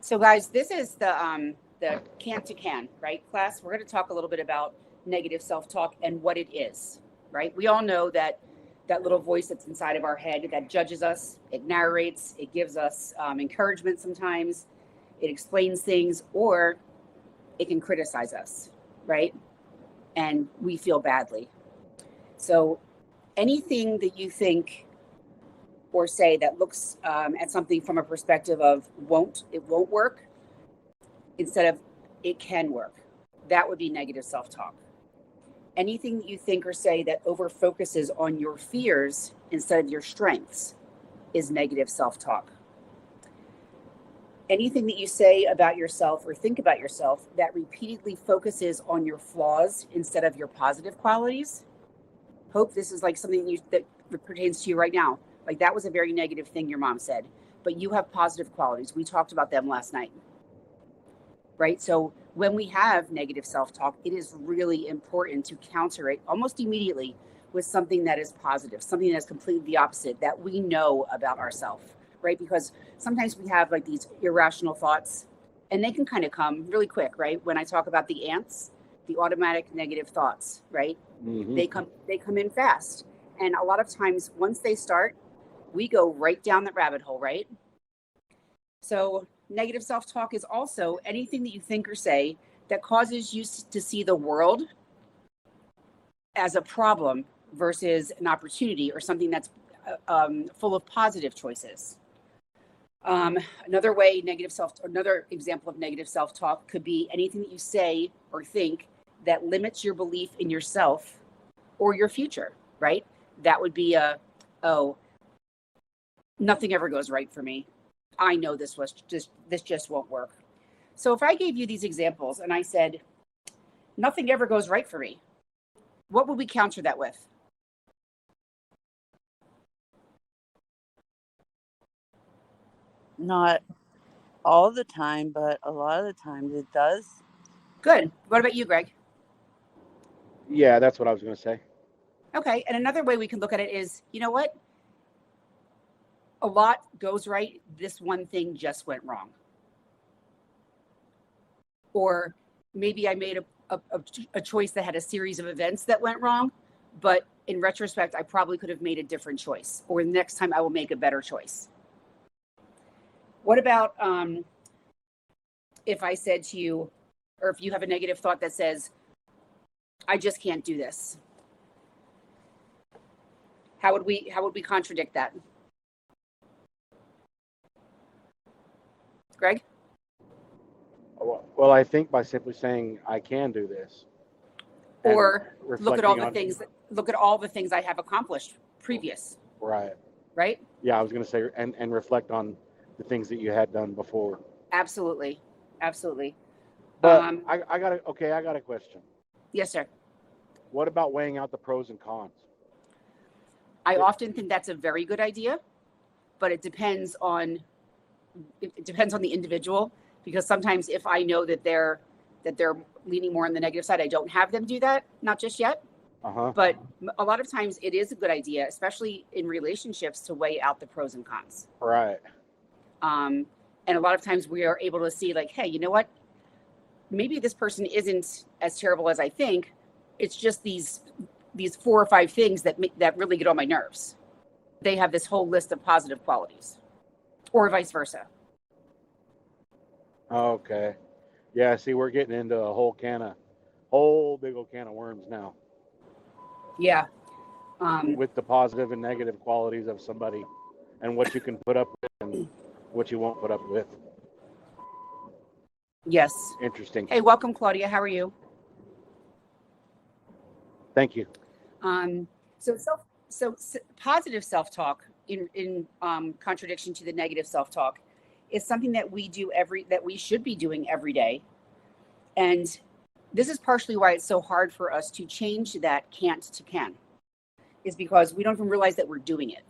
So guys, this is the can to can, right, class? We're going to talk a little bit about negative self-talk and what it is, right? We all know that that little voice that's inside of our head that judges us, it narrates, it gives us encouragement sometimes, it explains things, or it can criticize us, right? And we feel badly. So anything that you think or say that looks at something from a perspective of it won't work, instead of it can work, that would be negative self-talk. Anything that you think or say that over focuses on your fears instead of your strengths is negative self-talk. Anything that you say about yourself or think about yourself that repeatedly focuses on your flaws instead of your positive qualities. Hope this is like something that pertains to you right now. Like that was a very negative thing your mom said, but you have positive qualities. We talked about them last night, right? So when we have negative self-talk, it is really important to counter it almost immediately with something that is positive, something that's completely the opposite that we know about ourselves, right? Because sometimes we have like these irrational thoughts and they can kind of come really quick, right? When I talk about the ants, the automatic negative thoughts, right? Mm-hmm. They come in fast. And a lot of times once they start, we go right down that rabbit hole, right? So negative self-talk is also anything that you think or say that causes you to see the world as a problem versus an opportunity or something that's full of positive choices. Another example of negative self-talk could be anything that you say or think that limits your belief in yourself or your future, right? That would be nothing ever goes right for me. I know this just won't work. So if I gave you these examples and I said, nothing ever goes right for me, what would we counter that with? Not all the time, but a lot of the times it does. Good. What about you, Greg? Yeah, that's what I was going to say. Okay. And another way we can look at it is, you know what? A lot goes right. This one thing just went wrong. Or maybe I made a choice that had a series of events that went wrong, but in retrospect, I probably could have made a different choice, or next time I will make a better choice. What about if I said to you, or if you have a negative thought that says, I just can't do this? How would we contradict that? Greg? Well, I think by simply saying I can do this, or look at all the things I have accomplished previous. Right. Right? Yeah, I was going to say, and reflect on the things that you had done before. Absolutely. But I got a question. Yes, sir. What about weighing out the pros and cons? I often think that's a very good idea, but it depends on the individual, because sometimes if I know that they're leaning more on the negative side, I don't have them do that, not just yet. Uh-huh. But a lot of times it is a good idea, especially in relationships, to weigh out the pros and cons. Right. And a lot of times we are able to see like, hey, you know what? Maybe this person isn't as terrible as I think. It's just these 4 or 5 things that really get on my nerves. They have this whole list of positive qualities, or vice versa. Okay. Yeah, see, we're getting into a whole big old can of worms now. Yeah. With the positive and negative qualities of somebody and what you can put up with and what you won't put up with. Yes. Interesting. Hey, welcome, Claudia. How are you? Thank you. So positive self-talk in contradiction to the negative self-talk is something that we should be doing every day. And this is partially why it's so hard for us to change that can't to can, is because we don't even realize that we're doing it,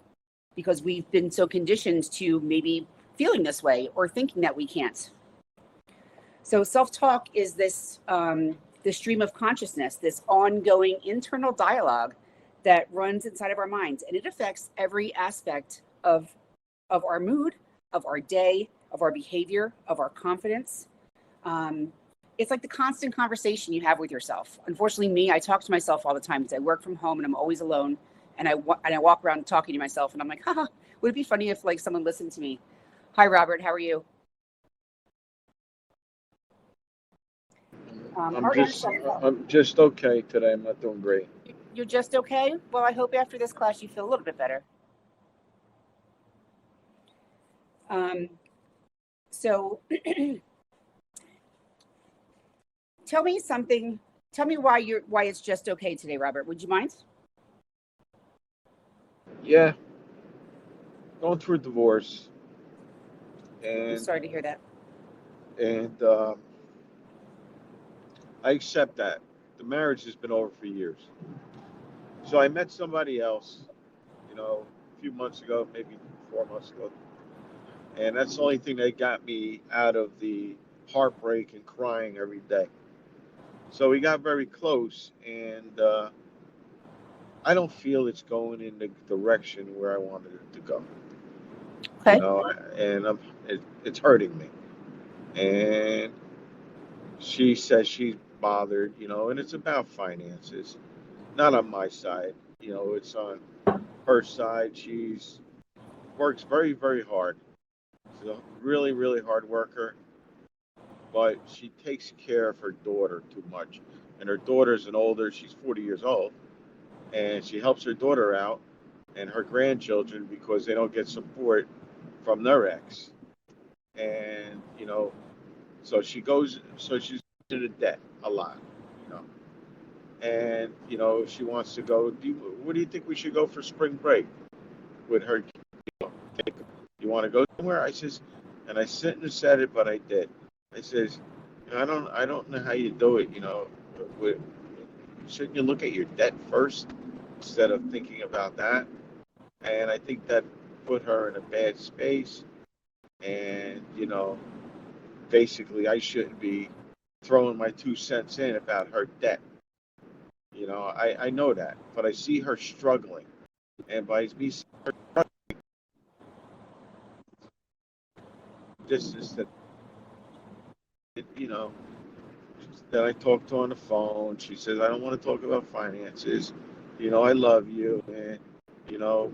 because we've been so conditioned to maybe feeling this way or thinking that we can't. So self-talk is this stream of consciousness, this ongoing internal dialogue that runs inside of our minds, and it affects every aspect of our mood, of our day, of our behavior, of our confidence. It's like the constant conversation you have with yourself. Unfortunately, me, I talk to myself all the time because I work from home and I'm always alone. And I walk around talking to myself and I'm like, haha, would it be funny if like someone listened to me? Hi, Robert. How are you? I'm just okay today. I'm not doing great. You're just okay? Well, I hope after this class you feel a little bit better. So tell me something. Tell me why it's just okay today, Robert. Would you mind? Yeah, going through a divorce, I'm and sorry to hear that. and I accept that. The marriage has been over for years. So I met somebody else, a few months ago, maybe 4 months ago, and that's the only thing that got me out of the heartbreak and crying every day. So we got very close, and I don't feel it's going in the direction where I wanted it to go. Okay. And it's hurting me. And she says she's bothered, and it's about finances, not on my side. It's on her side. She's works very, very hard. She's a really, really hard worker, but she takes care of her daughter too much. And her daughter's she's 40 years old, and she helps her daughter out and her grandchildren because they don't get support from their ex. And, so she's into debt a lot, you know. And, she wants to go, what do you think we should go for spring break with her? You want to go somewhere? And I shouldn't have said it, but I did. I says, I don't know how you do it, shouldn't you look at your debt first instead of thinking about that? And I think that put her in a bad space. And, basically I shouldn't be throwing my 2 cents in about her debt. I know that, but I see her struggling. And by me seeing her struggling, this is that, that I talked to on the phone. She says, I don't want to talk about finances. I love you. And,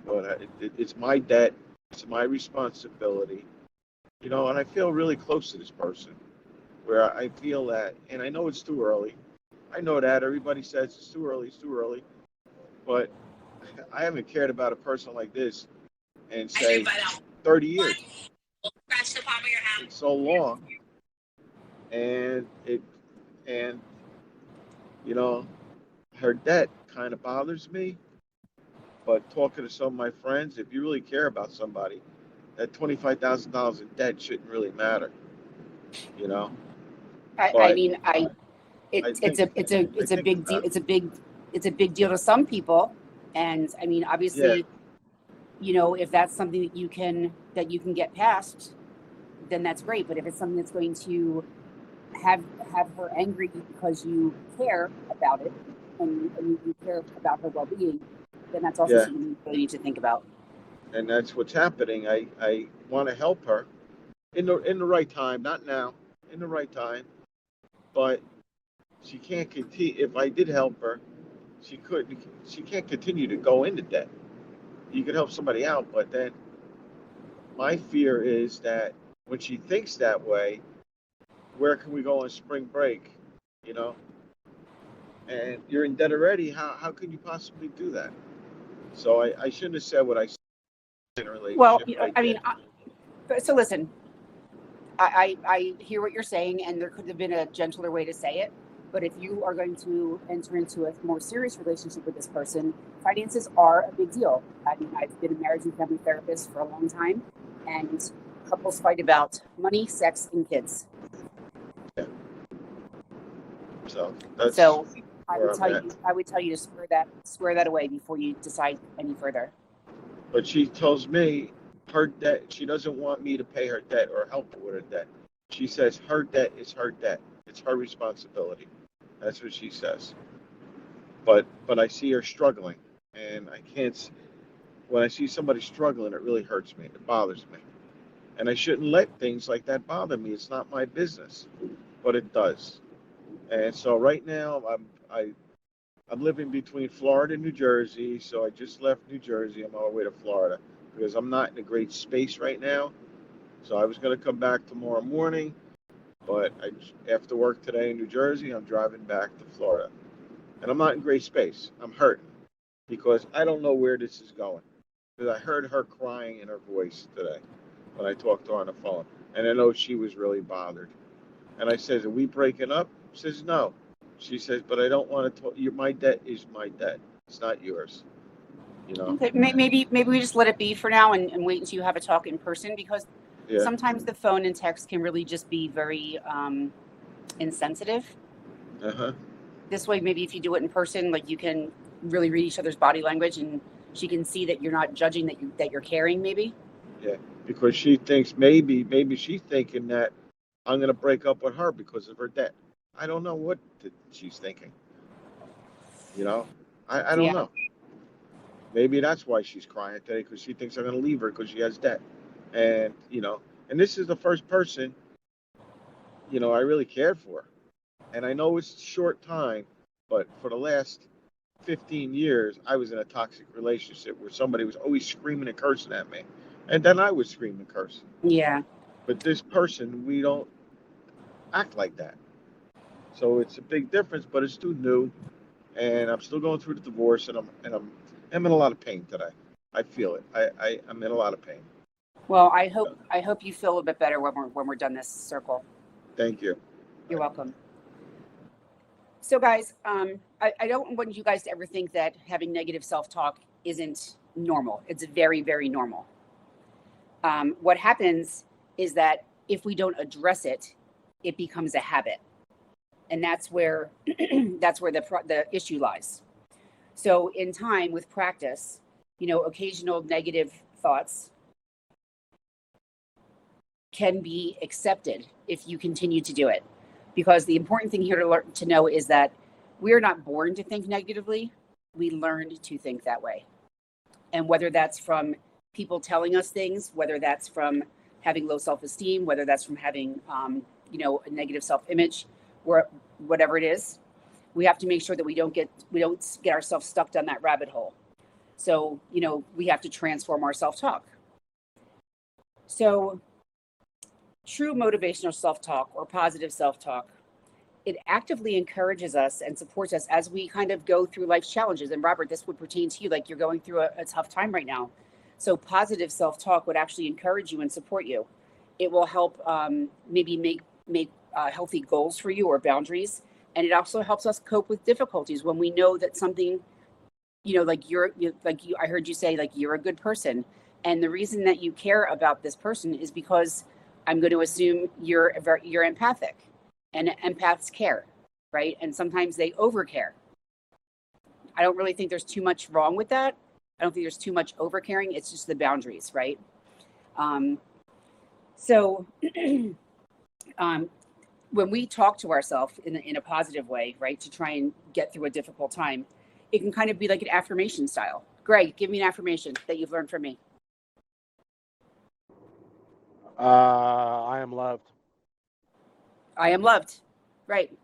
but it's my debt. It's my responsibility. And I feel really close to this person where I feel that, and I know it's too early. I know that everybody says it's too early, but I haven't cared about a person like this in, say, 30 years. It's so long. And her debt kind of bothers me, but talking to some of my friends, if you really care about somebody, that $25,000 in debt shouldn't really matter, I mean, it's a big deal. It's a big deal to some people, and I mean, obviously, if that's something that you can get past, then that's great. But if it's something that's going to have her angry because you care about it and you care about her well-being, then that's also something you really need to think about. And that's what's happening. I want to help her in the right time, not now, in the right time. But she can't continue. If I did help her, she can't continue to go into debt. You could help somebody out, but then my fear is that when she thinks that way, where can we go on spring break? And you're in debt already. How can you possibly do that? So I shouldn't have said what I said in a relationship. Well, so listen, I hear what you're saying, and there could have been a gentler way to say it. But if you are going to enter into a more serious relationship with this person, finances are a big deal. I mean, I've been a marriage and family therapist for a long time, and couples fight about money, sex, and kids. Yeah. So I would tell you to square that away before you decide any further. But she tells me her debt, she doesn't want me to pay her debt or help her with her debt. She says her debt is her debt. It's her responsibility. That's what she says. But I see her struggling, and I can't. When I see somebody struggling, it really hurts me. It bothers me. And I shouldn't let things like that bother me. It's not my business, but it does. And so right now I'm living between Florida and New Jersey. So I just left New Jersey. I'm on my way to Florida because I'm not in a great space right now. So I was going to come back tomorrow morning, but after work today in New Jersey, I'm driving back to Florida. And I'm not in great space. I'm hurting because I don't know where this is going. Because I heard her crying in her voice today when I talked to her on the phone. And I know she was really bothered. And I says, are we breaking up? She says, no. She says, but I don't want to talk. My debt is my debt. It's not yours. You know? Okay, maybe we just let it be for now and wait until you have a talk in person, because sometimes the phone and text can really just be very insensitive. Uh-huh. This way, maybe if you do it in person, like, you can really read each other's body language, and she can see that you're not judging, that you're caring, maybe. Yeah, because she thinks maybe she's thinking that I'm going to break up with her because of her debt. I don't know what she's thinking. You know, I don't know. Maybe that's why she's crying today, because she thinks I'm going to leave her because she has debt. And, and this is the first person, I really cared for. And I know it's a short time, but for the last 15 years, I was in a toxic relationship where somebody was always screaming and cursing at me. And then I would scream and curse. Yeah. But this person, we don't act like that. So it's a big difference, but it's still new. And I'm still going through the divorce, and I'm in a lot of pain today. I feel it. I'm in a lot of pain. Well, I hope you feel a bit better when we're done this circle. Thank you. You're welcome. So, guys, I don't want you guys to ever think that having negative self-talk isn't normal. It's very, very normal. What happens is that if we don't address it, it becomes a habit, and that's where the issue lies. So, in time, with practice, occasional negative thoughts can be accepted if you continue to do it. Because the important thing here to know is that we're not born to think negatively. We learned to think that way. And whether that's from people telling us things, whether that's from having low self-esteem, whether that's from having, a negative self-image, or whatever it is, we have to make sure that we don't get ourselves stuck down that rabbit hole. So, we have to transform our self-talk. So, true motivational self-talk or positive self-talk, it actively encourages us and supports us as we kind of go through life's challenges. And Robert, this would pertain to you, like you're going through a tough time right now. So positive self-talk would actually encourage you and support you. It will help maybe make healthy goals for you or boundaries. And it also helps us cope with difficulties when we know that something, I heard you say, like, you're a good person. And the reason that you care about this person is because I'm going to assume you're empathic, and empaths care, right? And sometimes they overcare. I don't really think there's too much wrong with that. I don't think there's too much overcaring. It's just the boundaries, right? So when we talk to ourselves in a positive way, right, to try and get through a difficult time, it can kind of be like an affirmation style. Greg, give me an affirmation that you've learned from me. I am loved. I am loved. Right.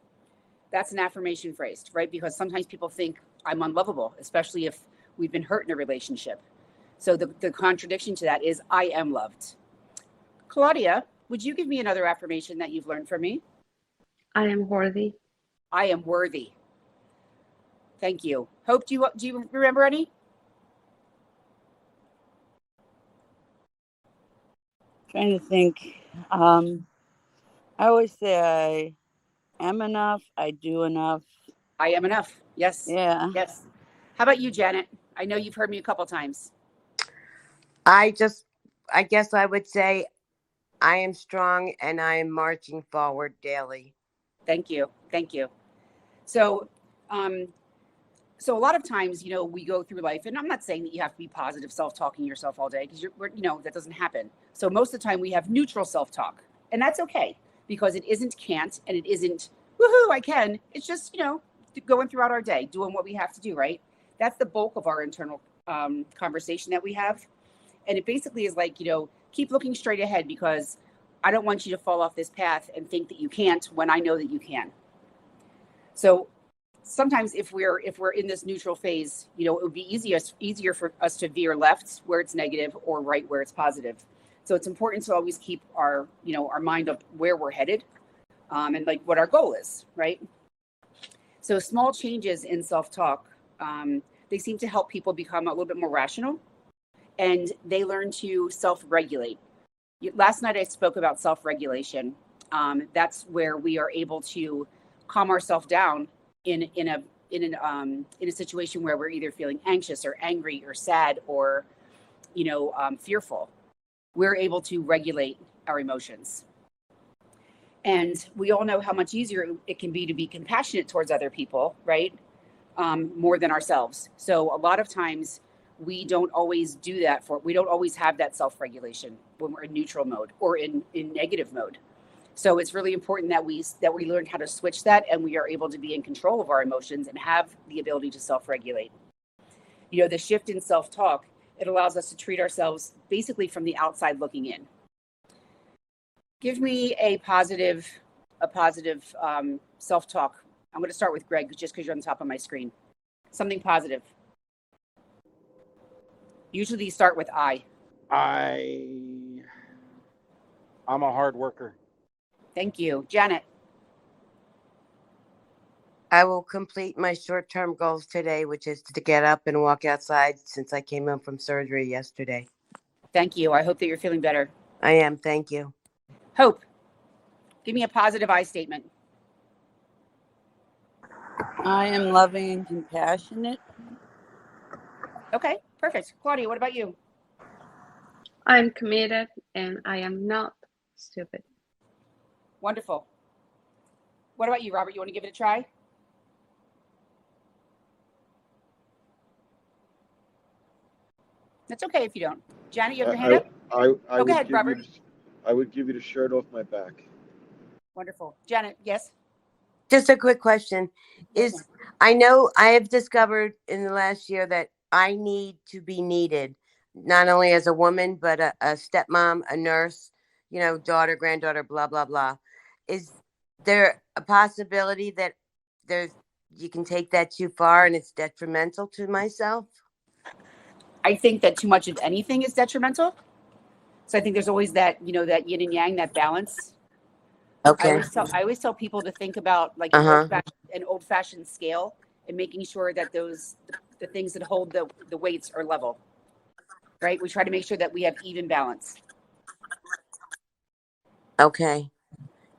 That's an affirmation phrase, right? Because sometimes people think I'm unlovable, especially if we've been hurt in a relationship. So the contradiction to that is I am loved. Claudia, would you give me another affirmation that you've learned from me? I am worthy. I am worthy. Thank you. Hope, do you remember any? Trying to think. I always say I am enough. I do enough. I am enough. Yes. Yeah. Yes. How about you, Janet? I know you've heard me a couple times. I guess I would say I am strong and I am marching forward daily. Thank you. Thank you. So, so a lot of times, we go through life, and I'm not saying that you have to be positive self-talking yourself all day, because that doesn't happen. So most of the time we have neutral self-talk, and that's okay, because it isn't can't, and it isn't woohoo, I can. It's just, going throughout our day, doing what we have to do, right? That's the bulk of our internal conversation that we have. And it basically is like, keep looking straight ahead, because I don't want you to fall off this path and think that you can't when I know that you can. So sometimes if we're in this neutral phase, it would be easier for us to veer left where it's negative or right where it's positive. So it's important to always keep our mind up where we're headed, and like what our goal is, right? So small changes in self-talk, they seem to help people become a little bit more rational, and they learn to self-regulate. Last night I spoke about self-regulation. That's where we are able to calm ourselves down in a situation where we're either feeling anxious or angry or sad or fearful. We're able to regulate our emotions. And we all know how much easier it can be to be compassionate towards other people, right? More than ourselves. So a lot of times we don't always do that we don't always have that self-regulation when we're in neutral mode or in negative mode. So it's really important that we learn how to switch that, and we are able to be in control of our emotions and have the ability to self-regulate. The shift in self-talk, it allows us to treat ourselves basically from the outside looking in. Give me a positive self-talk. I'm going to start with Greg, just because you're on the top of my screen. Something positive. Usually these start with I. I'm a hard worker. Thank you. Janet. I will complete my short-term goals today, which is to get up and walk outside since I came home from surgery yesterday. Thank you. I hope that you're feeling better. I am. Thank you. Hope. Give me a positive I statement. I am loving and compassionate. Okay, perfect. Claudia, what about you? I'm committed and I am not stupid. Wonderful. What about you, Robert? You want to give it a try? That's okay if you don't. Janet, you have your hand up? I Go would ahead, give Robert. I would give you the shirt off my back. Wonderful. Janet, yes? Just a quick question. I know I have discovered in the last year that I need to be needed, not only as a woman, but a stepmom, a nurse, daughter, granddaughter, blah, blah, blah. Is there a possibility that you can take that too far and it's detrimental to myself? I think that too much of anything is detrimental. So I think there's always that, that yin and yang, that balance. Okay. I always tell people to think about like an old-fashioned scale, and making sure that the things that hold the weights are level, right? We try to make sure that we have even balance. Okay.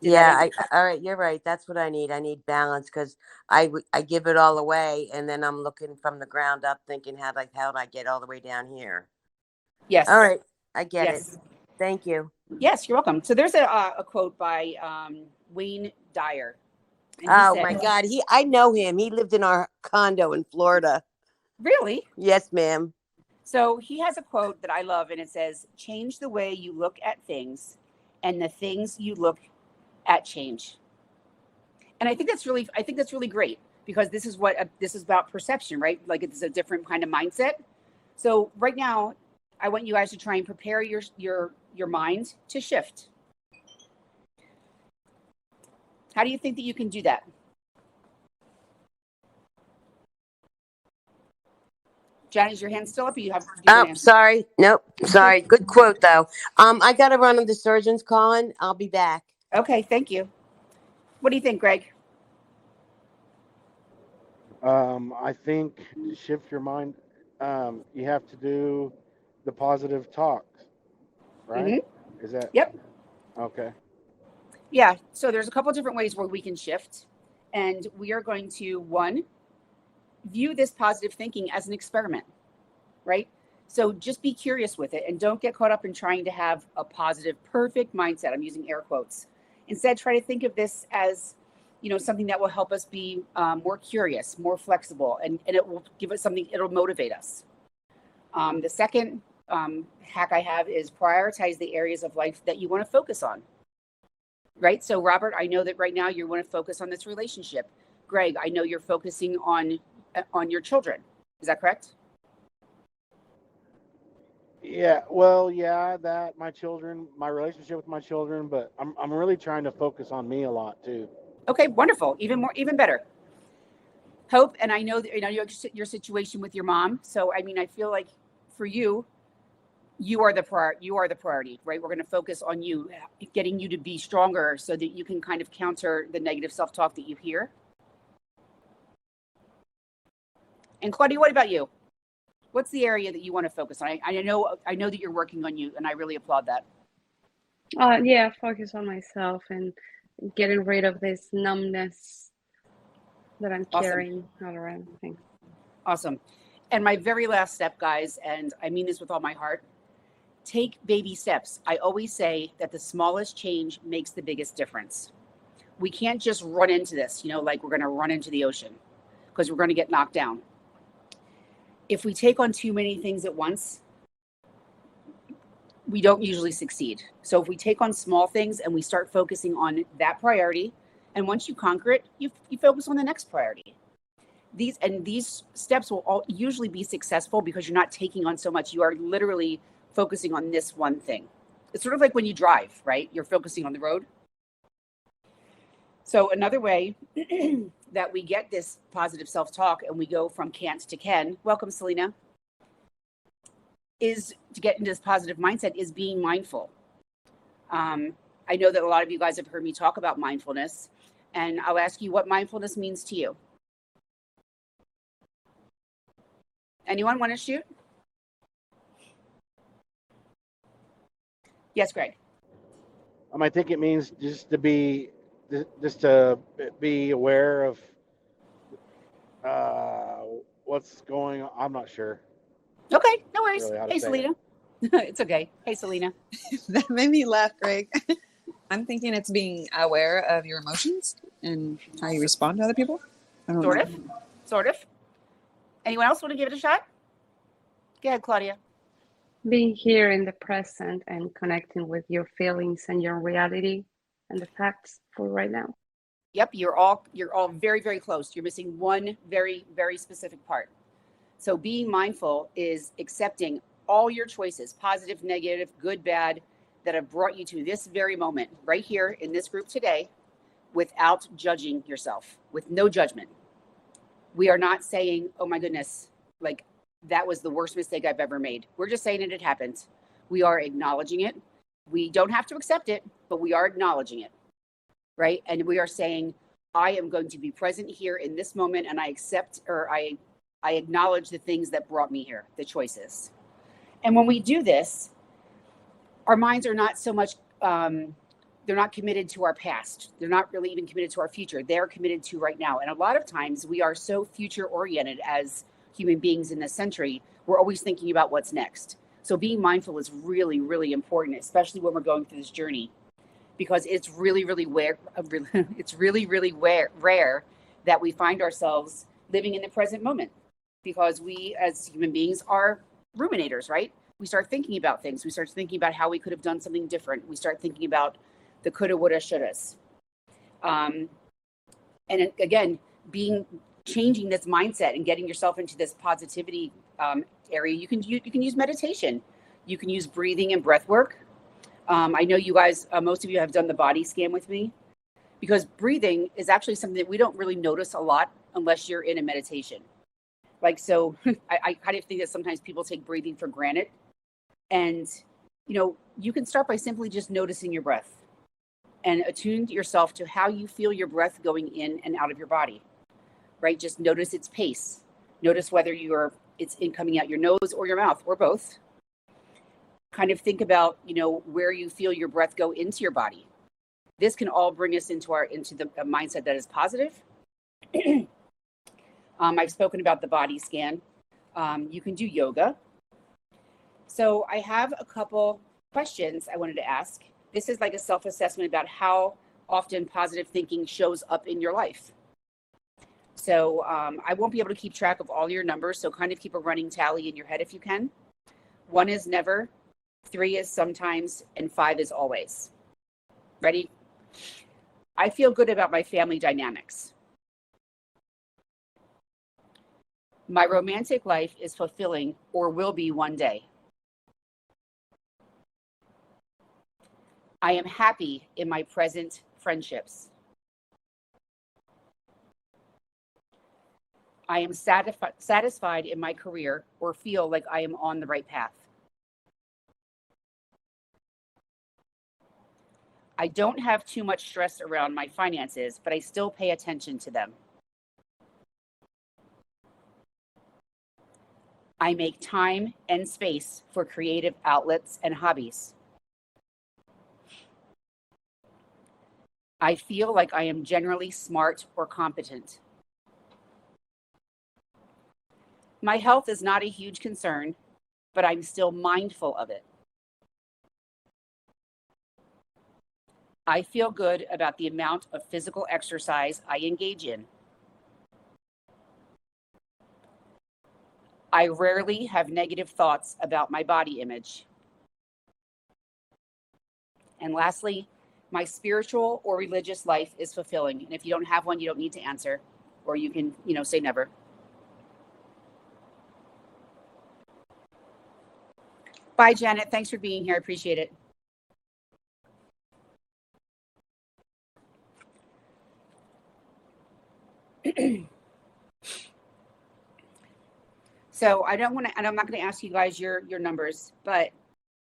All right. You're right. That's what I need. I need balance, because I give it all away, and then I'm looking from the ground up thinking, how did I get all the way down here? Yes. All right. I get Yes. it. Thank you. Yes, you're welcome. So there's a quote by Wayne Dyer. And Oh said, my God. I know him. He lived in our condo in Florida. Really? Yes, ma'am. So he has a quote that I love, and it says, "Change the way you look at things, and the things you look at change." And I think that's really great, because this is about perception, right? Like it's a different kind of mindset. So right now, I want you guys to try and prepare your mind to shift. How do you think that you can do that? Janet, is your hand still up? Or you have? Sorry. Nope. Sorry. Good quote though. I got to run on the surgeon's calling. I'll be back. Okay. Thank you. What do you think, Greg? I think to shift your mind, you have to do the positive talk, right? Mm-hmm. Is that? Yep. Okay. Yeah. So there's a couple different ways where we can shift, and we are going to, one, view this positive thinking as an experiment, right? So just be curious with it, and don't get caught up in trying to have a positive, perfect mindset. I'm using air quotes. Instead, try to think of this as, something that will help us be more curious, more flexible, and it will give us something, it'll motivate us. The second hack I have is prioritize the areas of life that you want to focus on, right? So Robert, I know that right now you want to focus on this relationship. Greg, I know you're focusing on your children. Is that correct? Yeah, well, yeah, that my children, my relationship with my children, but I'm really trying to focus on me a lot too. Okay, wonderful. Even better. Hope, and I know that your situation with your mom. So I mean, I feel like for you, you are the priority, right? We're going to focus on you, getting you to be stronger so that you can kind of counter the negative self-talk that you hear. And Claudia, what about you? What's the area that you want to focus on? I know that you're working on you, and I really applaud that. Yeah, focus on myself and getting rid of this numbness that I'm Awesome. carrying all around. Thanks. Awesome. And my very last step, guys, and I mean this with all my heart, take baby steps. I always say that the smallest change makes the biggest difference. We can't just run into this, like we're going to run into the ocean because we're going to get knocked down. If we take on too many things at once, we don't usually succeed. So if we take on small things and we start focusing on that priority, and once you conquer it, you focus on the next priority. These steps will all usually be successful because you're not taking on so much. You are literally focusing on this one thing. It's sort of like when you drive, right? You're focusing on the road. So another way that we get this positive self-talk and we go from can't to can, welcome Selena, is to get into this positive mindset is being mindful. I know that a lot of you guys have heard me talk about mindfulness, and I'll ask you what mindfulness means to you. Anyone want to shoot? Yes, Greg. I think it means just to be aware of what's going on. I'm not sure. Okay, no worries. Really how to Hey, say Selena. It's okay. Hey, Selena. That made me laugh, Greg. I'm thinking it's being aware of your emotions and how you respond to other people. I don't know. Sort of. Anyone else want to give it a shot? Go ahead, Claudia. Being here in the present and connecting with your feelings and your reality and the facts for right now. Yep, you're all very, very close. You're missing one very, very specific part. So being mindful is accepting all your choices, positive, negative, good, bad, that have brought you to this very moment right here in this group today without judging yourself, with no judgment. We are not saying, oh my goodness, like that was the worst mistake I've ever made. We're just saying it happened. We are acknowledging it. We don't have to accept it, but we are acknowledging it, right? And we are saying, I am going to be present here in this moment, and I accept, or I acknowledge the things that brought me here, the choices. And when we do this, our minds are not so much, they're not committed to our past. They're not really even committed to our future. They're committed to right now. And a lot of times we are so future oriented as human beings in this century, we're always thinking about what's next. So being mindful is really, really important, especially when we're going through this journey, because it's really, really rare that we find ourselves living in the present moment, because we as human beings are ruminators, right? We start thinking about things. We start thinking about how we could have done something different. We start thinking about the coulda, woulda, shouldas. And again, changing this mindset and getting yourself into this positivity area, you can use meditation. You can use breathing and breath work. I know you guys, most of you have done the body scan with me, because breathing is actually something that we don't really notice a lot unless you're in a meditation. Like, so I kind of think that sometimes people take breathing for granted. And, you can start by simply just noticing your breath and attune yourself to how you feel your breath going in and out of your body, right? Just notice its pace. Notice whether it's coming out your nose or your mouth or both. Kind of think about, where you feel your breath go into your body. This can all bring us into the mindset that is positive. I've spoken about the body scan. You can do yoga. So I have a couple questions I wanted to ask. This is like a self-assessment about how often positive thinking shows up in your life. So I won't be able to keep track of all your numbers, so kind of keep a running tally in your head if you can. 1 is never, 3 is sometimes, and 5 is always. Ready? I feel good about my family dynamics. My romantic life is fulfilling or will be one day. I am happy in my present friendships. I am satisfied in my career or feel like I am on the right path. I don't have too much stress around my finances, but I still pay attention to them. I make time and space for creative outlets and hobbies. I feel like I am generally smart or competent. My health is not a huge concern, but I'm still mindful of it. I feel good about the amount of physical exercise I engage in. I rarely have negative thoughts about my body image. And lastly, my spiritual or religious life is fulfilling. And if you don't have one, you don't need to answer, or you can, say never. Bye, Janet. Thanks for being here. I appreciate it. So I don't want to, and I'm not going to ask you guys your numbers, but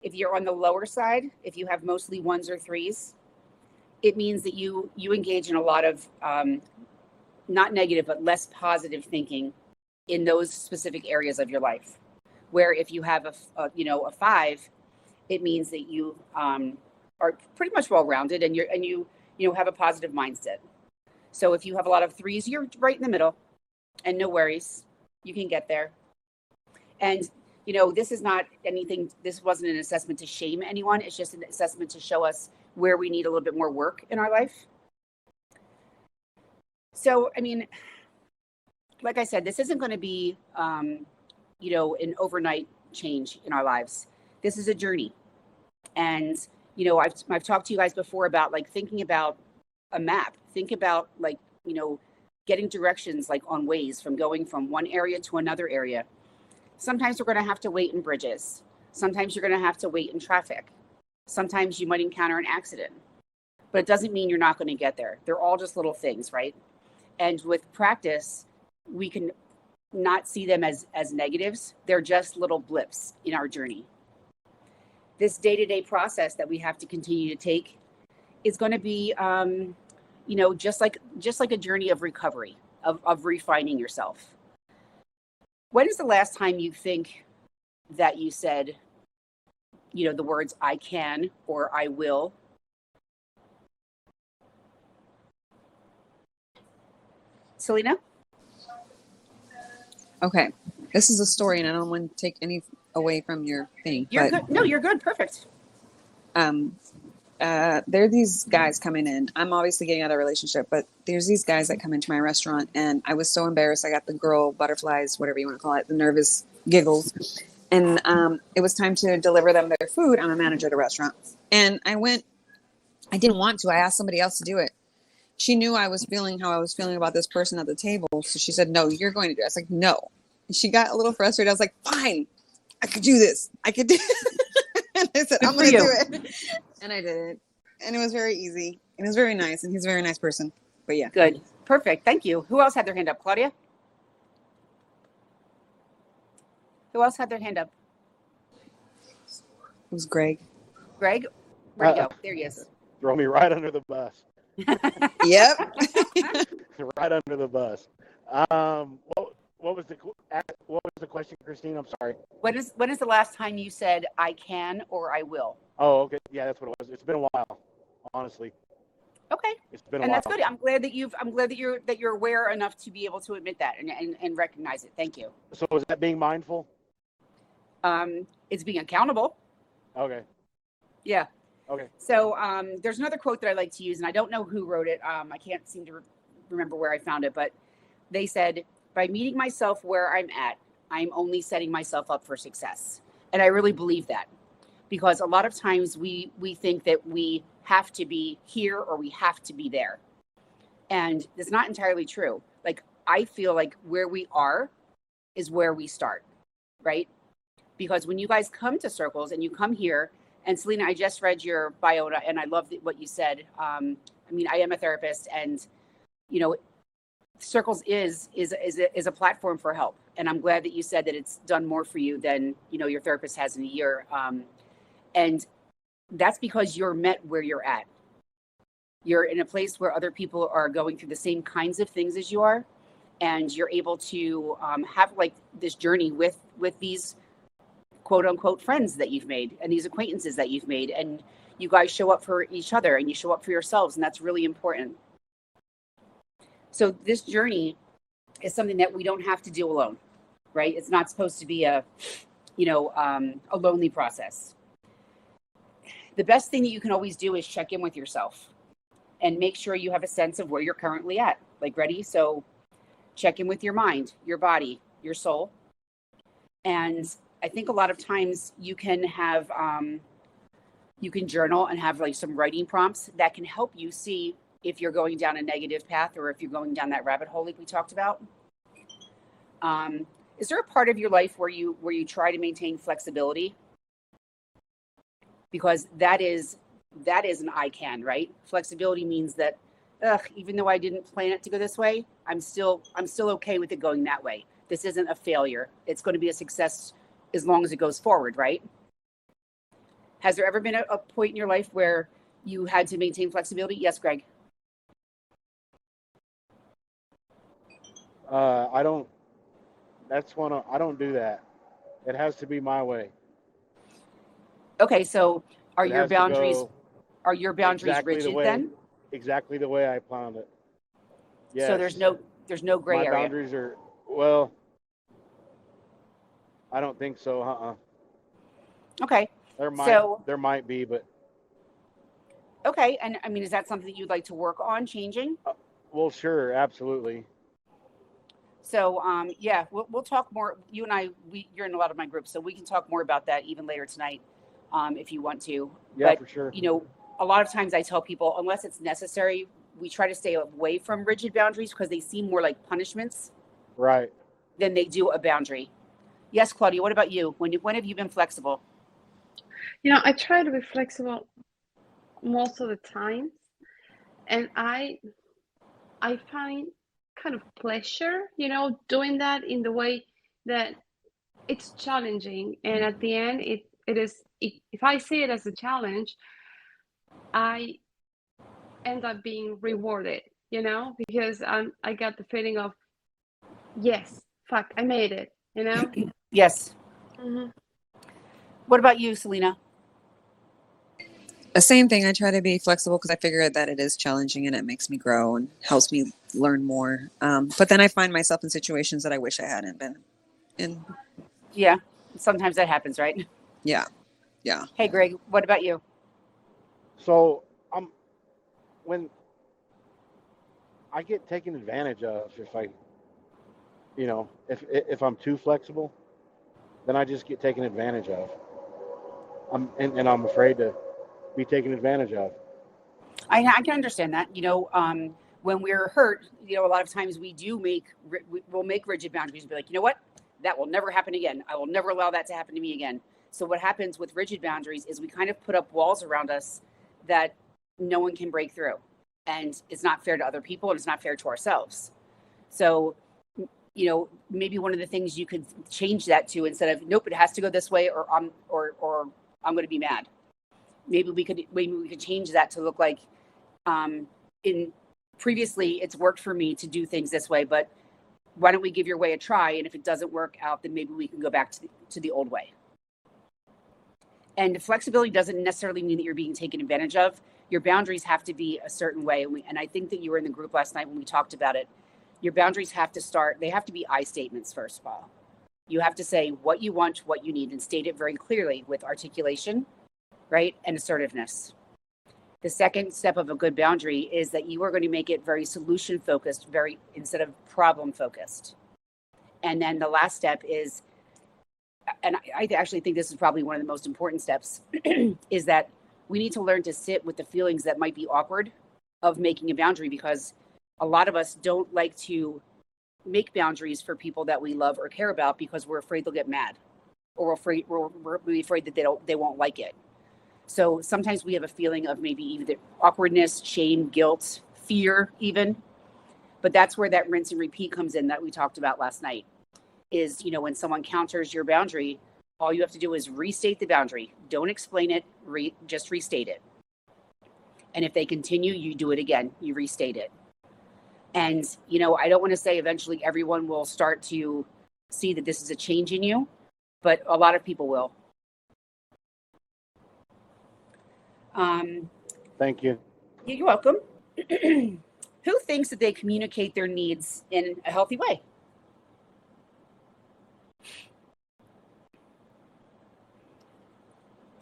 if you're on the lower side, if you have mostly 1s or 3s, it means that you engage in a lot of not negative, but less positive thinking in those specific areas of your life. Where if you have a 5, it means that you are pretty much well-rounded and you have a positive mindset. So if you have a lot of 3s, you're right in the middle, and no worries, you can get there. And this is not anything. This wasn't an assessment to shame anyone. It's just an assessment to show us where we need a little bit more work in our life. So, like I said, this isn't going to be an overnight change in our lives. This is a journey. And, I've talked to you guys before about thinking about a map. Think about getting directions on Waze from going from one area to another area. Sometimes we're going to have to wait in bridges. Sometimes you're going to have to wait in traffic. Sometimes you might encounter an accident, but it doesn't mean you're not going to get there. They're all just little things, right? And with practice, we can not see them as negatives. They're just little blips in our journey. This day-to-day process that we have to continue to take is going to be, just like a journey of recovery, of refining yourself. When is the last time you think that you said, the words I can or I will? Selena? Okay. This is a story, and I don't want to take any away from your thing. You're good. No, you're good. Perfect. There are these guys coming in. I'm obviously getting out of a relationship, but there's these guys that come into my restaurant, and I was so embarrassed. I got the girl butterflies, whatever you want to call it, the nervous giggles. And it was time to deliver them their food. I'm a manager at a restaurant. And I didn't want to. I asked somebody else to do it. She knew I was feeling how I was feeling about this person at the table. So she said, no, you're going to do it. I was like, no. And she got a little frustrated. I was like, fine, I could do this. I could do it. And I said, I'm going to do it. And I did it. And it was very easy. And it was very nice. And he's a very nice person. But yeah. Good. Perfect. Thank you. Who else had their hand up? Claudia? Who else had their hand up? It was Greg. Greg? Where'd he go? There he is. Throw me right under the bus. Yep. Right under the bus. What was the question, Christine? I'm sorry. When is the last time you said I can or I will? Oh, okay. Yeah, that's what it was. It's been a while, honestly. Okay. It's been a and while. That's good. I'm glad that you're aware enough to be able to admit that and recognize it. Thank you. So is that being mindful? It's being accountable. Okay. Yeah. Okay. So there's another quote that I like to use, and I don't know who wrote it. I can't seem to remember where I found it, but they said, by meeting myself where I'm at, I'm only setting myself up for success. And I really believe that, because a lot of times we think that we have to be here or we have to be there. And it's not entirely true. I feel like where we are is where we start, right? Because when you guys come to circles and you come here And Selena, I just read your bio and I love what you said. I mean, I am a therapist, and Circles is a platform for help, and I'm glad that you said that it's done more for you than your therapist has in a year. And that's because you're met where you're at. You're in a place where other people are going through the same kinds of things as you are, and you're able to have like this journey with these quote unquote friends that you've made and these acquaintances that you've made, and you guys show up for each other and you show up for yourselves, and that's really important. So this journey is something that we don't have to do alone, right? It's not supposed to be a lonely process. The best thing that you can always do is check in with yourself and make sure you have a sense of where you're currently at. Like, ready? So check in with your mind, your body, your soul. And I think a lot of times you can have, you can journal and have like some writing prompts that can help you see if you're going down a negative path or if you're going down that rabbit hole like we talked about. Is there a part of your life where you try to maintain flexibility? Because that is an I can, right? Flexibility means that, even though I didn't plan it to go this way, I'm still okay with it going that way. This isn't a failure. It's going to be a success as long as it goes forward, right? Has there ever been a point in your life where you had to maintain flexibility? Yes, Greg. I don't do that. It has to be my way. Okay, so are It your has to boundaries go exactly rigid the way, then? exactly the way I planned it. Yes. So there's no gray My area. boundaries are, well, I don't think so. Okay. There might be, but okay, and I mean, is that something that you'd like to work on changing? well, sure, absolutely. So yeah, we'll talk more. You and I, you're in a lot of my groups, so we can talk more about that even later tonight, if you want to. Yeah, but, for sure. A lot of times I tell people, unless it's necessary, we try to stay away from rigid boundaries because they seem more like punishments, Right. than they do a boundary. Yes, Claudia. What about you? When have you been flexible? I try to be flexible most of the time, and I find kind of pleasure, doing that in the way that it's challenging, and at the end, it is. If I see it as a challenge, I end up being rewarded, because I got the feeling of, yes, fuck, I made it, Yes. Mm-hmm. What about you, Selena? The same thing. I try to be flexible because I figure that it is challenging and it makes me grow and helps me learn more. But then I find myself in situations that I wish I hadn't been in. Yeah, sometimes that happens, right? Yeah. Hey, Greg, what about you? So when I get taken advantage of, if I'm too flexible, then I just get taken advantage of. And I'm afraid to be taken advantage of. I can understand that. When we're hurt, a lot of times we'll make rigid boundaries and be like, you know what? That will never happen again. I will never allow that to happen to me again. So what happens with rigid boundaries is we kind of put up walls around us that no one can break through. And it's not fair to other people, and it's not fair to ourselves. So, maybe one of the things you could change that to, instead of, nope, it has to go this way, or I'm going to be mad. Maybe we could change that to look like, in previously it's worked for me to do things this way, but why don't we give your way a try? And if it doesn't work out, then maybe we can go back to the old way. And flexibility doesn't necessarily mean that you're being taken advantage of. Your boundaries have to be a certain way. And I think that you were in the group last night when we talked about it. Your boundaries have to be I statements, first of all. You have to say what you want, what you need, and state it very clearly with articulation, right? And assertiveness. The second step of a good boundary is that you are going to make it very solution focused, instead of problem focused. And then the last step is, and I actually think this is probably one of the most important steps, is that we need to learn to sit with the feelings that might be awkward of making a boundary, because a lot of us don't like to make boundaries for people that we love or care about because we're afraid they'll get mad, or we're afraid that they won't like it. So sometimes we have a feeling of maybe either awkwardness, shame, guilt, fear even. But that's where that rinse and repeat comes in that we talked about last night. Is, when someone counters your boundary, all you have to do is restate the boundary. Don't explain it, just restate it. And if they continue, you do it again, you restate it. And, I don't want to say eventually everyone will start to see that this is a change in you, but a lot of people will. Thank you. You're welcome. Who thinks that they communicate their needs in a healthy way?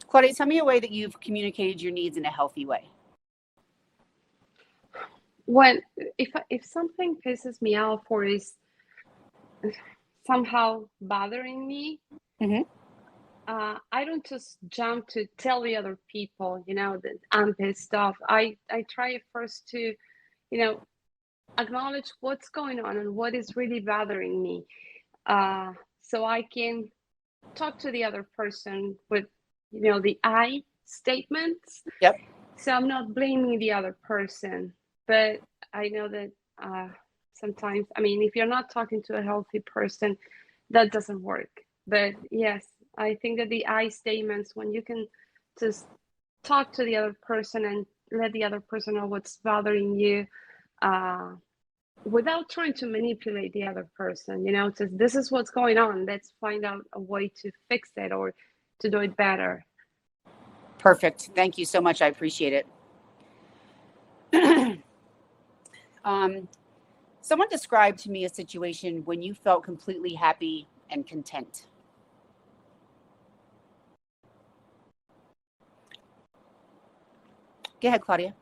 Claudia, tell me a way that you've communicated your needs in a healthy way. When if something pisses me off or is somehow bothering me, I don't just jump to tell the other people, that I'm pissed off. I try first to, acknowledge what's going on and what is really bothering me, so I can talk to the other person with, the I statements. Yep. So I'm not blaming the other person, but I know that sometimes, if you're not talking to a healthy person, that doesn't work. But yes, I think that the I statements, when you can just talk to the other person and let the other person know what's bothering you, without trying to manipulate the other person, just this is what's going on. Let's find out a way to fix it or to do it better. Perfect. Thank you so much. I appreciate it. Someone described to me a situation when you felt completely happy and content. Go ahead, Claudia.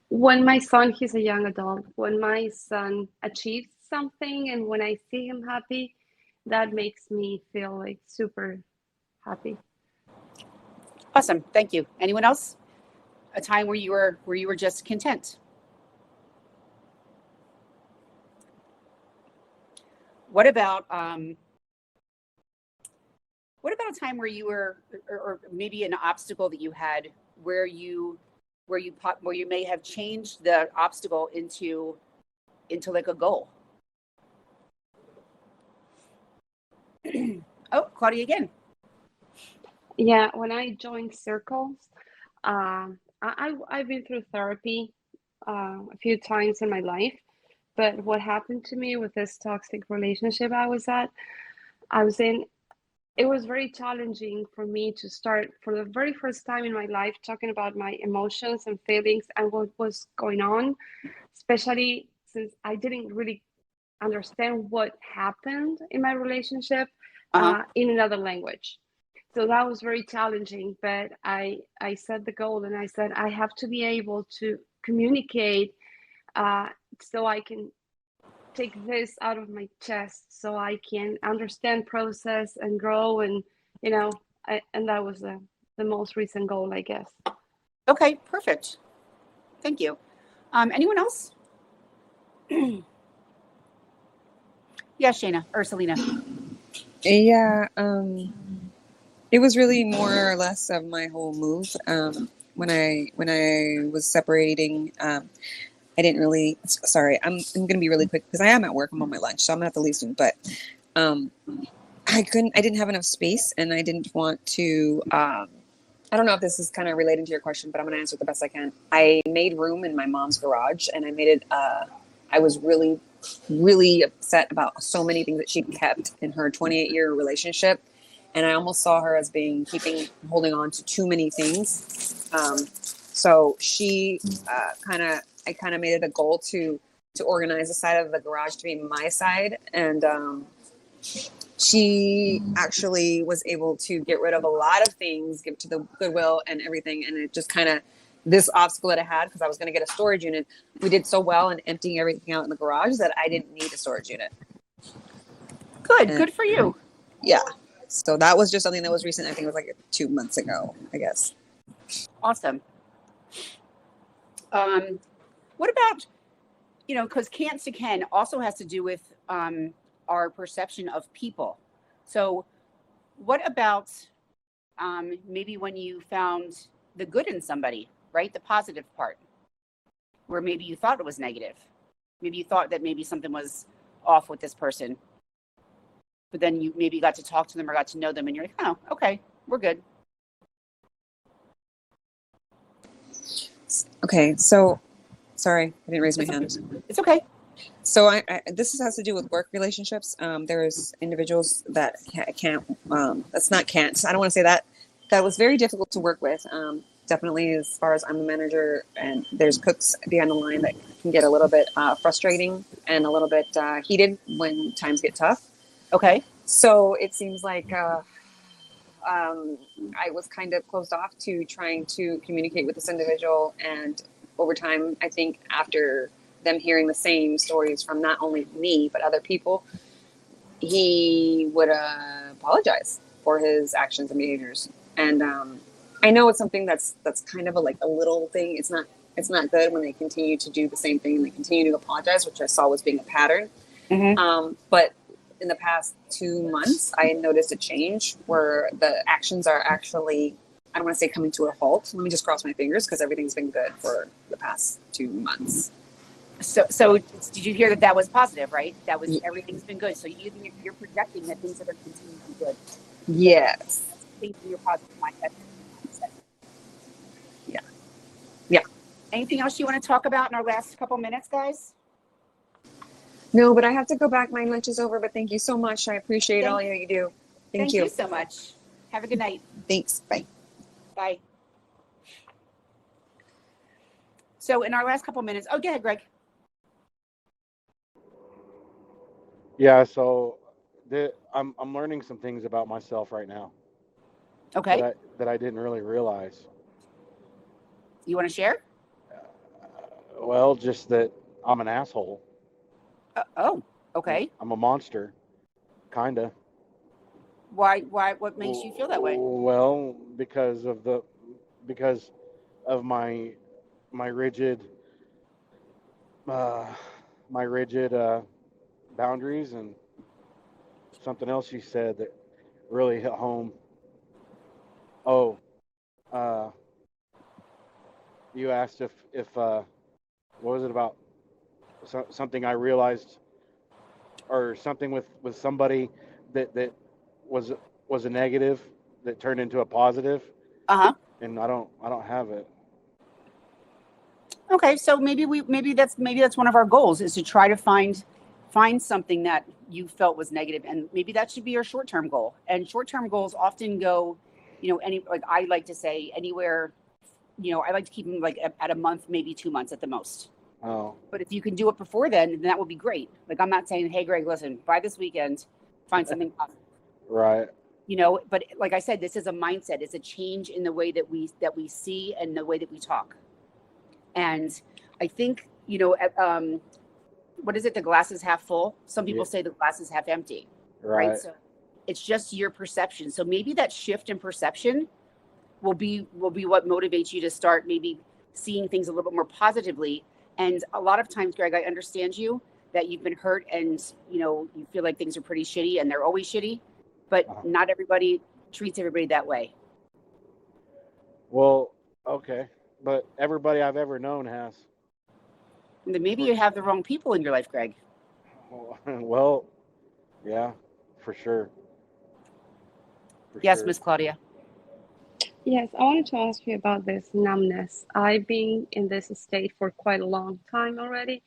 When my son, he's a young adult, when my son achieves something and when I see him happy, that makes me feel like super happy. Awesome. Thank you. Anyone else? A time where you were just content? What about a time where you were, or maybe an obstacle that you had where you may have changed the obstacle into like a goal? Oh, Claudia again. Yeah, when I joined circles, I've been through therapy a few times in my life, but what happened to me with this toxic relationship I was in, it was very challenging for me to start for the very first time in my life talking about my emotions and feelings and what was going on, especially since I didn't really understand what happened in my relationship in another language. So that was very challenging, but I set the goal and I said, I have to be able to communicate so I can take this out of my chest so I can understand, process, and grow. And, and that was the most recent goal, I guess. Okay, perfect. Thank you. Anyone else? Yeah, Shayna or Selena. Yeah, it was really more or less of my whole move. When I was separating, I didn't really. Sorry, I'm going to be really quick because I am at work. I'm on my lunch, so I'm going to have to leave soon. But I didn't have enough space, and I didn't want to. I don't know if this is kind of related to your question, but I'm going to answer it the best I can. I made room in my mom's garage, and I made it. I was really, really upset about so many things that she kept in her 28-year relationship. And I almost saw her as holding on to too many things. So she I kind of made it a goal to organize the side of the garage to be my side. And she actually was able to get rid of a lot of things, give to the Goodwill and everything. And it just kind of, this obstacle that I had, because I was going to get a storage unit, we did so well in emptying everything out in the garage that I didn't need a storage unit. Good for you. Yeah. So that was just something that was recent. I think it was like 2 months ago, I guess. Awesome. What about, because Can't to Ken also has to do with our perception of people. So what about maybe when you found the good in somebody, right? The positive part, where maybe you thought it was negative. Maybe you thought that maybe something was off with this person, but then you maybe got to talk to them or got to know them and you're like, oh, okay, we're good. Okay, so sorry, I didn't raise my hand. It's okay. So this has to do with work relationships. There's individuals that can't. That's not can't. I don't want to say that. That was very difficult to work with. Definitely, as far as I'm a manager, and there's cooks behind the line that can get a little bit frustrating and a little bit heated when times get tough. Okay. So it seems like I was kind of closed off to trying to communicate with this individual, and over time, I think after them hearing the same stories from not only me but other people, he would apologize for his actions and behaviors. And I know it's something that's kind of a little thing. It's not good when they continue to do the same thing and they continue to apologize, which I saw was being a pattern. Mm-hmm. But in the past 2 months, I noticed a change where the actions are actually, I don't want to say coming to a halt. Let me just cross my fingers because everything's been good for the past 2 months. So did you hear that was positive, right? That was everything's been good. So you're projecting that things are going to continue to be good. Yes. Think in your positive mindset. Yeah. Anything else you want to talk about in our last couple minutes, guys? No, but I have to go back. My lunch is over, but thank you so much. I appreciate all you do. Thank you. You so much. Have a good night. Thanks. Bye. Bye. So in our last couple minutes, go ahead, Greg. Yeah, so I'm learning some things about myself right now. Okay. That I didn't really realize. You want to share? Well, just that I'm an asshole. Okay. I'm a monster, kinda. Why? What makes you feel that way? Well, because of my rigid boundaries, and something else you said that really hit home. Oh, you asked if what was it about? Something I realized, or something with somebody that was a negative that turned into a positive. And I don't have it. Okay, so maybe that's one of our goals, is to try to find something that you felt was negative, and maybe that should be your short-term goal. And short-term goals often go, I like to say anywhere, I like to keep them like at a month, maybe 2 months at the most. Oh. But if you can do it before then that would be great. Like, I'm not saying, hey, Greg, listen, by this weekend, find something positive. Right. But like I said, this is a mindset. It's a change in the way that we see and the way that we talk. And I think, what is it? The glass is half full. Some people say the glass is half empty. Right. So it's just your perception. So maybe that shift in perception will be what motivates you to start maybe seeing things a little bit more positively. And a lot of times, Greg, I understand you, that you've been hurt and, you feel like things are pretty shitty, and they're always shitty, but not everybody treats everybody that way. Well, okay. But everybody I've ever known has. Then maybe you have the wrong people in your life, Greg. Well, yeah, for sure. Yes, Miss Claudia. Yes, I wanted to ask you about this numbness. I've been in this state for quite a long time already,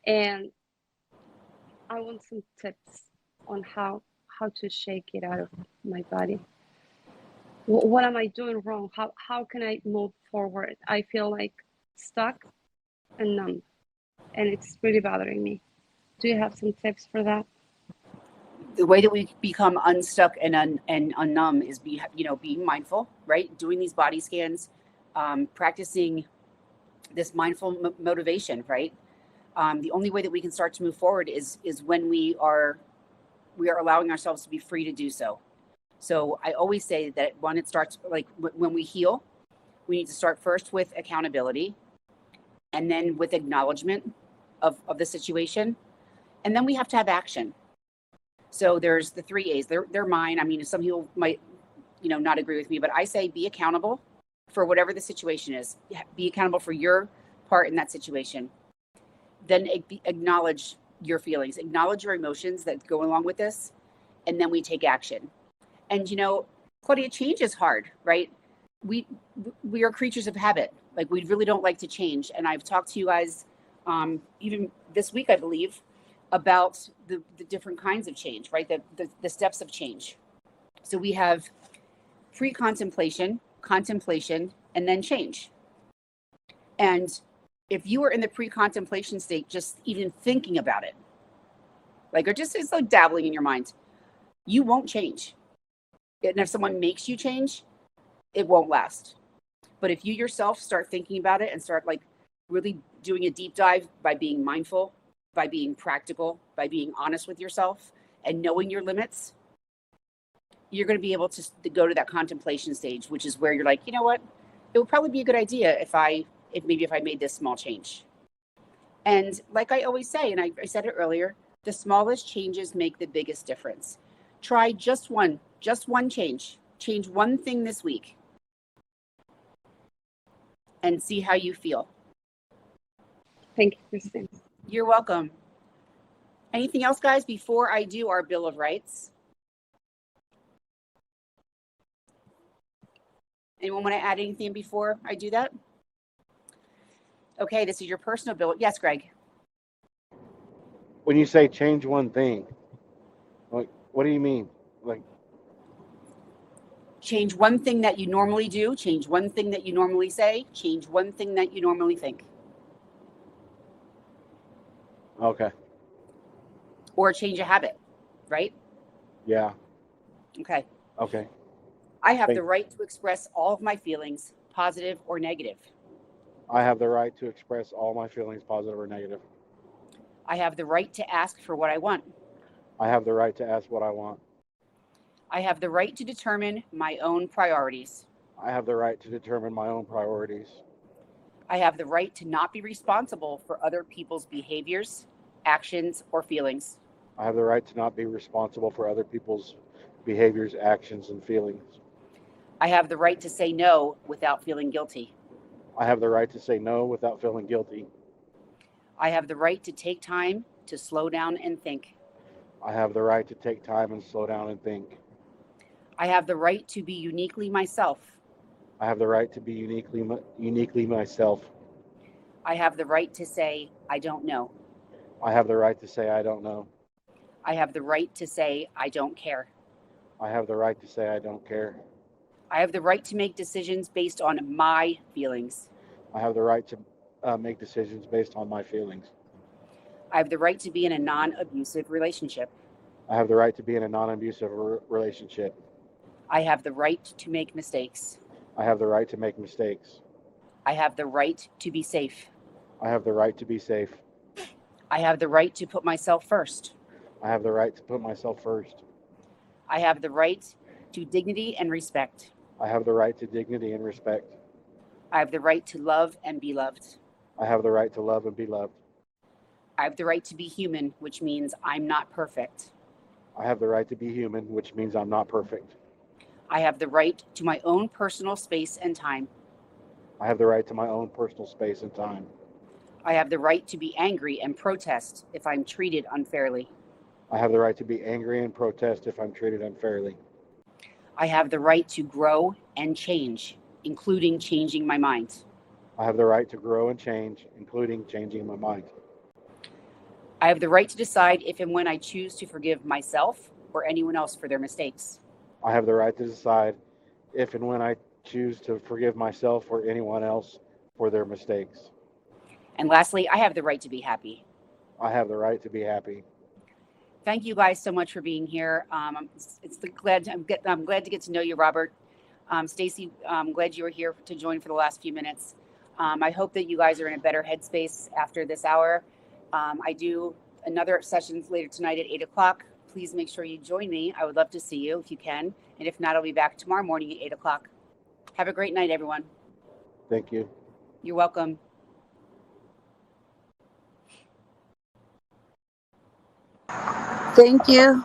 and I want some tips on how to shake it out of my body. What am I doing wrong? How can I move forward? I feel like stuck and numb, and it's really bothering me. Do you have some tips for that? The way that we become unstuck and unnumb is being mindful, right? Doing these body scans, practicing this mindful motivation, right? The only way that we can start to move forward is when we are allowing ourselves to be free to do so. So I always say that when it starts, like when we heal, we need to start first with accountability, and then with acknowledgement of the situation, and then we have to have action. So there's the 3 A's. They're mine. I mean, some people might, not agree with me, but I say be accountable for whatever the situation is. Be accountable for your part in that situation. Then acknowledge your feelings, acknowledge your emotions that go along with this, and then we take action. And Claudia, change is hard, right? We are creatures of habit. Like, we really don't like to change. And I've talked to you guys even this week, I believe, about the different kinds of change, right? The steps of change. So we have pre-contemplation, contemplation, and then change. And if you are in the pre-contemplation state, just even thinking about it, or just it's like dabbling in your mind, you won't change. And if someone makes you change, it won't last. But if you yourself start thinking about it and start really doing a deep dive by being mindful, by being practical, by being honest with yourself and knowing your limits, you're going to be able to go to that contemplation stage, which is where you're like, you know what? It would probably be a good idea if I made this small change. And like I always say, and I said it earlier, the smallest changes make the biggest difference. Try just one change. Change one thing this week and see how you feel. Thank you, Christine. You're welcome. Anything else, guys, before I do our Bill of Rights? Anyone want to add anything before I do that? Okay, this is your personal bill. Yes, Greg. When you say change one thing, what do you mean? Change one thing that you normally do, change one thing that you normally say, change one thing that you normally think. Okay. Or change a habit, right? Yeah. Okay. Okay. I have the right to express all of my feelings, positive or negative. I have the right to express all my feelings, positive or negative. I have the right to ask for what I want. I have the right to ask what I want. I have the right to determine my own priorities. I have the right to determine my own priorities. I have the right to not be responsible for other people's behaviors, actions, or feelings. I have the right to not be responsible for other people's behaviors, actions, and feelings. I have the right to say no without feeling guilty. I have the right to say no without feeling guilty. I have the right to take time to slow down and think. I have the right to take time and slow down and think. I have the right to be uniquely myself. I have the right to be uniquely myself. I have the right to say, I don't know. I have the right to say, I don't know. I have the right to say, I don't care. I have the right to say, I don't care. I have the right to make decisions based on my feelings. I have the right to make decisions based on my feelings. I have the right to be in a non-abusive relationship. I have the right to be in a non-abusive relationship. I have the right to make mistakes. I have the right to make mistakes. I have the right to be safe. I have the right to be safe. I have the right to put myself first. I have the right to put myself first. I have the right to dignity and respect. I have the right to dignity and respect. I have the right to love and be loved. I have the right to love and be loved. I have the right to be human, which means I'm not perfect. I have the right to be human, which means I'm not perfect. I have the right to my own personal space and time. I have the right to my own personal space and time. I have the right to be angry and protest if I'm treated unfairly. I have the right to be angry and protest if I'm treated unfairly. I have the right to grow and change, including changing my mind. I have the right to grow and change, including changing my mind. I have the right to decide if and when I choose to forgive myself or anyone else for their mistakes. I have the right to decide if and when I choose to forgive myself or anyone else for their mistakes. And lastly, I have the right to be happy. I have the right to be happy. Thank you guys so much for being here. I'm glad to get to know you, Robert. Stacy, I'm glad you were here to join for the last few minutes. I hope that you guys are in a better headspace after this hour. I do another session later tonight at 8:00. Please make sure you join me. I would love to see you if you can. And if not, I'll be back tomorrow morning at 8:00. Have a great night, everyone. Thank you. You're welcome. Thank you.